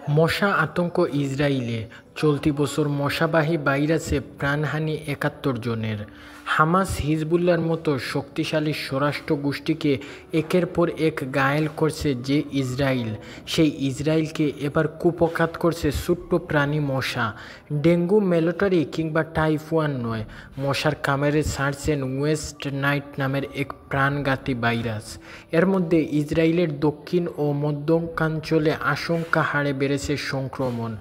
মশা আতঙ্ক ইসরায়েলে। চলতি বছর মশাবাহী ভাইরাসে প্রাণহানি ৭১ জনের। হামাস হিজবুল্লাহর মতো শক্তিশালী স্বরাষ্ট্র গোষ্ঠীকে একের পর এক ঘায়েল করছে যে ইসরায়েল, সেই ইসরায়েলকে এবার কুপঘাত করছে ছোট্ট প্রাণী মশা। ডেঙ্গু, ম্যালেরিয়া কিংবা টাইফয়েড নয়, মশার কামড়ে ছাড়ছেন ওয়েস্ট নাইট নামের এক প্রাণঘাতী ভাইরাস। এর মধ্যে ইসরায়েলের দক্ষিণ ও মধ্যাঞ্চলে আশঙ্কা হারে বেড়েছে সংক্রমণ।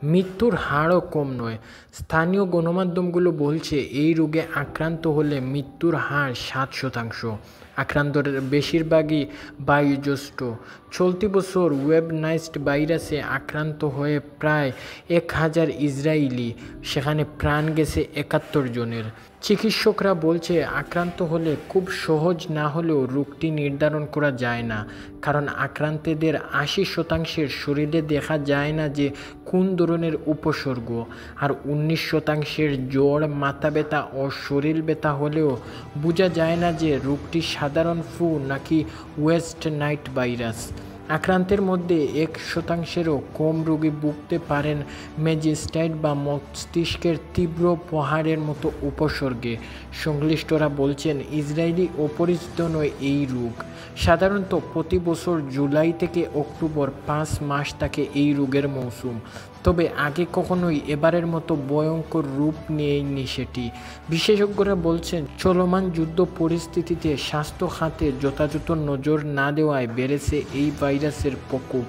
মৃত্যুর হারও কম নয়। স্থানীয় গণমাধ্যমগুলো বলছে এই রোগে আক্রান্ত হলে মৃত্যুর হার 7%। আক্রান্তদের বেশিরভাগই বয়োজ্যেষ্ঠ। চলতি বছর ওয়েবনাইজড ভাইরাসে আক্রান্ত হয়ে প্রায় 1000 ইসরায়েলি, সেখানে প্রাণ গেছে ৭১ জনের। চিকিৎসকরা বলছে আক্রান্ত হলে খুব সহজ না হলেও রোগটি নির্ধারণ করা যায় না, কারণ আক্রান্তদের 80%-এর শরীরে দেখা যায় না যে কোন ধরনের উপসর্গ। আর 19%-এর জ্বর, মাথা ব্যথা ও শরীর ব্যথা হলেও বোঝা যায় না যে রোগটি সাধারণ ফ্লু নাকি ওয়েস্ট নাইট ভাইরাস। আক্রান্তের মধ্যে 1%-এরও কম রোগী ভুগতে পারেন মেজিস্টাইট বা মস্তিষ্কের তীব্র প্রহারের মতো উপসর্গে। সংশ্লিষ্টরা বলছেন ইসরায়েলি অপরিচিত নয় এই রোগ। সাধারণত প্রতি বছর জুলাই থেকে অক্টোবর 5 মাস থাকে এই রোগের মৌসুম। তবে আগে কখনোই এবারের মতো ভয়ঙ্কর রূপ নেয়নি সেটি। বিশেষজ্ঞরা বলছেন চলমান যুদ্ধ পরিস্থিতিতে স্বাস্থ্য খাতে যথাযথ নজর না দেওয়ায় বেড়েছে এই ভাইরাসের প্রকোপ।